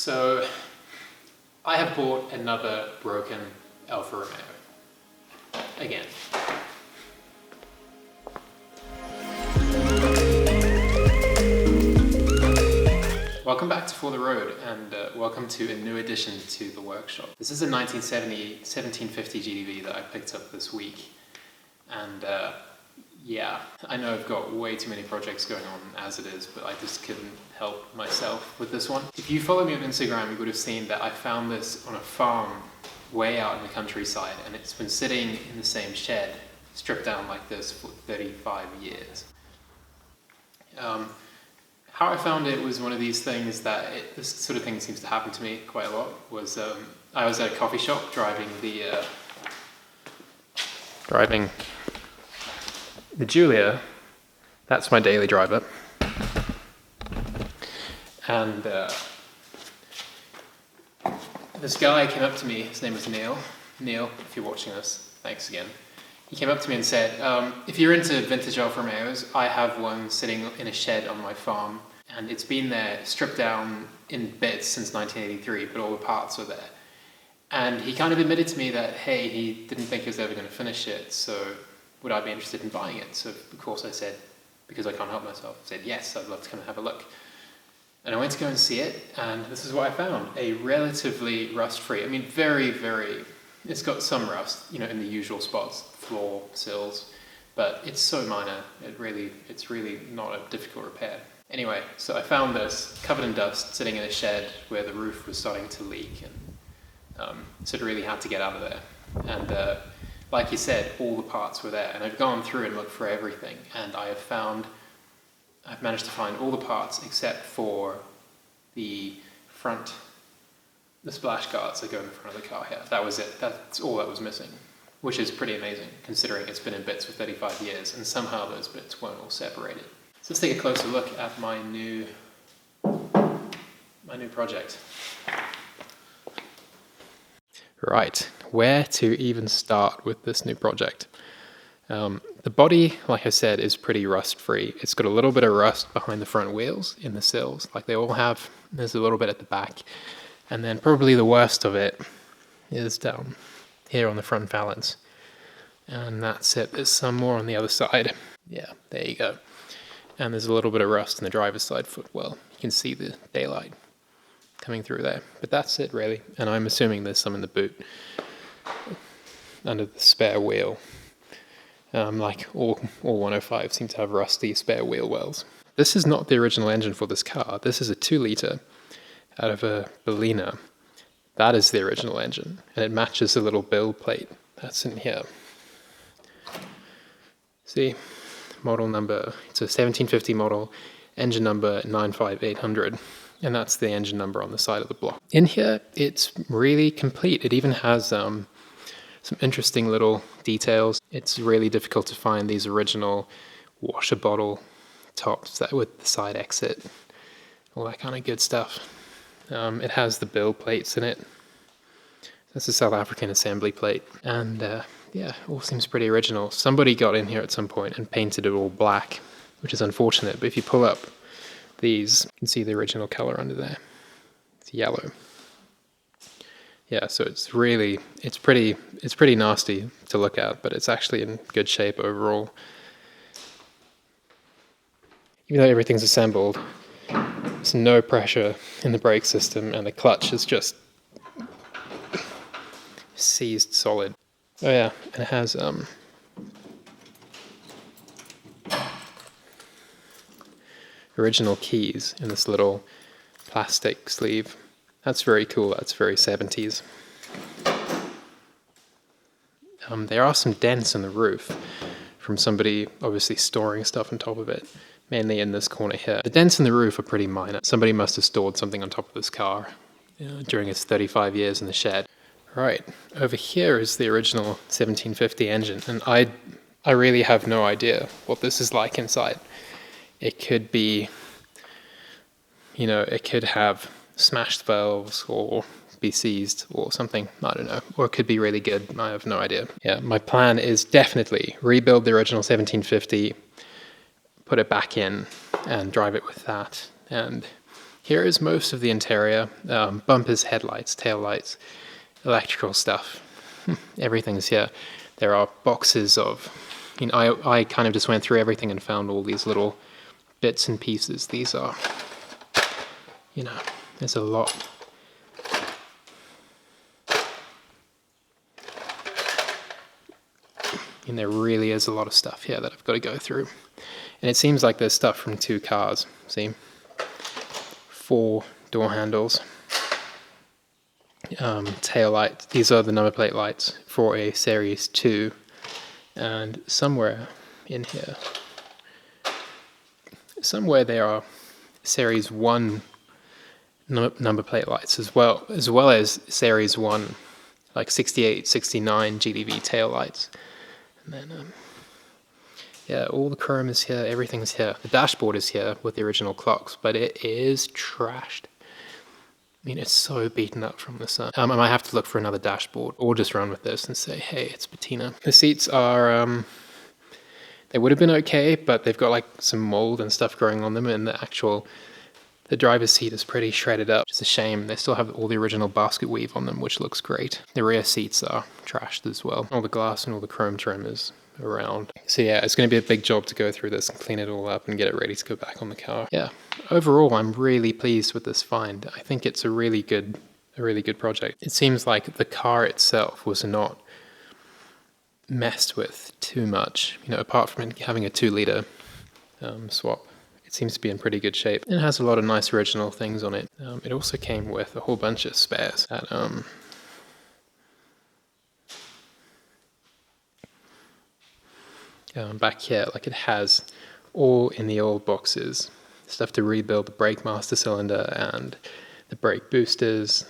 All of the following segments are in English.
So I have bought another broken Alfa Romeo. Again. Welcome back to For the Road, and welcome to a new addition to the workshop. This is a 1750 GTV that I picked up this week, and yeah, I know I've got way too many projects going on as it is, but I just couldn't help myself with this one. If you follow me on Instagram, you would have seen that I found this on a farm way out in the countryside, and it's been sitting in the same shed, stripped down like this for 35 years. How I found it was one of these things that, this sort of thing seems to happen to me quite a lot, was I was at a coffee shop driving the Julia. That's my daily driver. And this guy came up to me, his name was Neil. Neil, if you're watching this, thanks again. He came up to me and said, if you're into vintage Alfa Romeos, I have one sitting in a shed on my farm, and it's been there, stripped down in bits since 1983, but all the parts are there. And he kind of admitted to me that, hey, he didn't think he was ever going to finish it, so would I be interested in buying it? So of course I said, because I can't help myself, I said, yes, I'd love to come and have a look. And I went to go and see it, and this is what I found. A relatively rust-free, I mean, it's got some rust, you know, in the usual spots, floor, sills, but it's so minor, it's really not a difficult repair. Anyway, so I found this covered in dust, sitting in a shed where the roof was starting to leak, and so it really had to get out of there. And like you said, all the parts were there, and I've gone through and looked for everything, and I've managed to find all the parts except for the splash guards that go in the front of the car here. That was it. That's all that was missing, which is pretty amazing considering it's been in bits for 35 years and somehow those bits weren't all separated. So let's take a closer look at my new project. Right, where to even start with this new project? The body, like I said, is pretty rust-free. It's got a little bit of rust behind the front wheels in the sills, like they all have. There's a little bit at the back. And then probably the worst of it is down here on the front valance. And that's it. There's some more on the other side. Yeah, there you go. And there's a little bit of rust in the driver's side footwell. You can see the daylight coming through there. But that's it, really. And I'm assuming there's some in the boot under the spare wheel. Like all 105 seem to have rusty spare wheel wells. This is not the original engine for this car. This is a 2-litre out of a Berliner. That is the original engine, and it matches the little build plate that's in here. See, model number, it's a 1750 model, engine number 95800, and that's the engine number on the side of the block. In here, it's really complete. It even has some interesting little details. It's really difficult to find these original washer bottle tops that with the side exit, all that kind of good stuff. It has the build plates in it. That's a South African assembly plate. And yeah, all seems pretty original. Somebody got in here at some point and painted it all black, which is unfortunate. But if you pull up these, you can see the original color under there. It's yellow. Yeah, so it's pretty nasty to look at, but it's actually in good shape overall. Even though everything's assembled, there's no pressure in the brake system, and the clutch is just seized solid. Oh yeah, and it has original keys in this little plastic sleeve. That's very cool. That's very 70s. There are some dents in the roof from somebody obviously storing stuff on top of it, mainly in this corner here. The dents in the roof are pretty minor. Somebody must have stored something on top of this car during its 35 years in the shed. Right, over here is the original 1750 engine, and I really have no idea what this is like inside. It could be, you know, it could have smashed valves or be seized or something, I don't know, or it could be really good, I have no idea. Yeah, my plan is definitely rebuild the original 1750, put it back in and drive it with that, and Here is most of the interior. Bumpers, headlights, taillights, electrical stuff. Everything's here. There are boxes of... I kind of just went through everything and found all these little bits and pieces. These are... there's a lot. And there really is a lot of stuff here that I've got to go through. And it seems like there's stuff from 2 cars. See? 4 door handles. Tail lights. These are the number plate lights for a Series 2. And somewhere in here, there are Series 1 number plate lights as well as Series 1, like 68, 69 GTV tail lights. And then, yeah, all the chrome is here, everything's here. The dashboard is here with the original clocks, but it is trashed. I mean, it's so beaten up from the sun. I might have to look for another dashboard or just run with this and say, hey, it's patina. The seats are, they would have been okay, but they've got like some mold and stuff growing on them, and the driver's seat is pretty shredded up. It's a shame. They still have all the original basket weave on them, which looks great. The rear seats are trashed as well. All the glass and all the chrome trim is around. So yeah, it's going to be a big job to go through this and clean it all up and get it ready to go back on the car. Yeah, overall, I'm really pleased with this find. I think it's a really good project. It seems like the car itself was not messed with too much, apart from having a 2-liter swap. It seems to be in pretty good shape. It has a lot of nice original things on it. It also came with a whole bunch of spares that back here, like it has all in the old boxes, stuff to rebuild the brake master cylinder and the brake boosters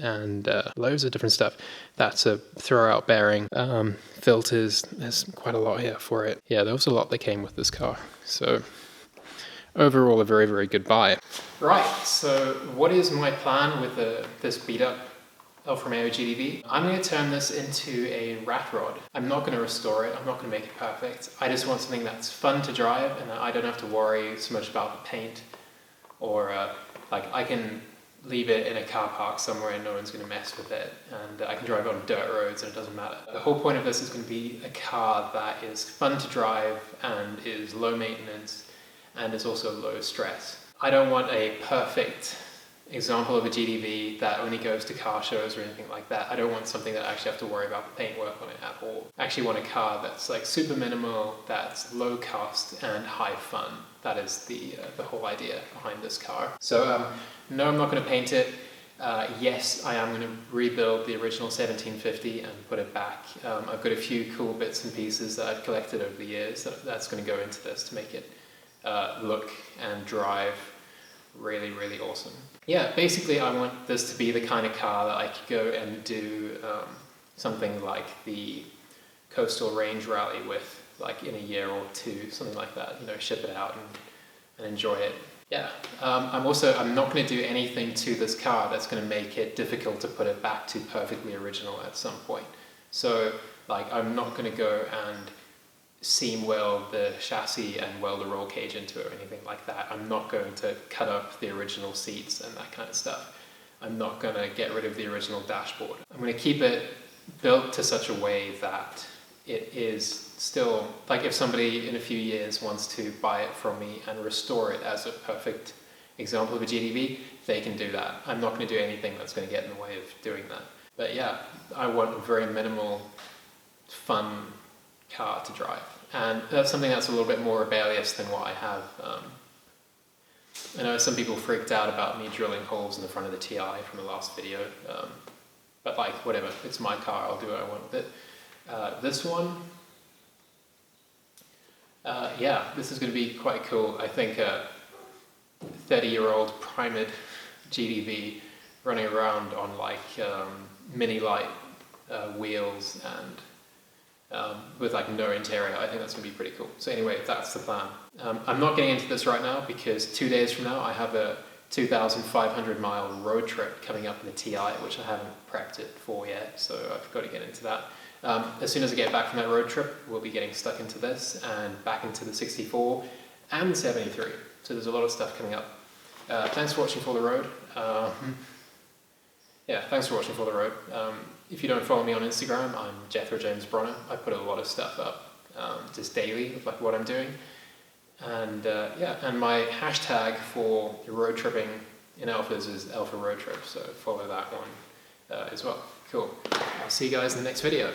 and loads of different stuff. That's a throw-out bearing, filters. There's quite a lot here for it. Yeah, there was a lot that came with this car. So overall, a very, very good buy. Right, so what is my plan with this beat-up Alfa Romeo GTV? I'm going to turn this into a rat rod. I'm not going to restore it. I'm not going to make it perfect. I just want something that's fun to drive and that I don't have to worry so much about the paint, or like I can leave it in a car park somewhere and no one's going to mess with it, and I can drive on dirt roads and it doesn't matter. The whole point of this is going to be a car that is fun to drive and is low maintenance and is also low stress. I don't want a perfect example of a GTV that only goes to car shows or anything like that. I don't want something that I actually have to worry about the paintwork on it at all. I actually want a car that's like super minimal, that's low cost and high fun. That is the whole idea behind this car. So no, I'm not going to paint it. Yes, I am going to rebuild the original 1750 and put it back. I've got a few cool bits and pieces that I've collected over the years that's going to go into this to make it look and drive really, really awesome. Yeah, basically I want this to be the kind of car that I could go and do something like the Coastal Range Rally with, like in a year or two, something like that, ship it out and enjoy it. Yeah, I'm not going to do anything to this car that's going to make it difficult to put it back to perfectly original at some point. So, like, I'm not going to go and seam weld the chassis and weld a roll cage into it or anything like that. I'm not going to cut up the original seats and that kind of stuff. I'm not going to get rid of the original dashboard. I'm going to keep it built to such a way that it is still, like, if somebody in a few years wants to buy it from me and restore it as a perfect example of a GTV, they can do that. I'm not going to do anything that's going to get in the way of doing that. But yeah, I want a very minimal, fun car to drive. And that's something that's a little bit more rebellious than what I have. I know some people freaked out about me drilling holes in the front of the TI from the last video. But like, whatever, it's my car, I'll do what I want with it. This one, yeah, this is going to be quite cool. I think a 30-year-old primed GTV running around on like mini light wheels and with like no interior. I think that's going to be pretty cool. So anyway, that's the plan. I'm not getting into this right now because 2 days from now I have a 2,500 mile road trip coming up in the TI, which I haven't prepped it for yet, so I've got to get into that. As soon as I get back from that road trip, we'll be getting stuck into this and back into the 64 and the 73. So there's a lot of stuff coming up. Thanks for watching For the Road. Yeah, thanks for watching For the Road. If you don't follow me on Instagram, I'm Jethro James Bronner. I put a lot of stuff up just daily of like what I'm doing. And yeah, and my hashtag for road tripping in Alphas is Alpha Road Trip, so follow that one as well. Cool. I'll see you guys in the next video.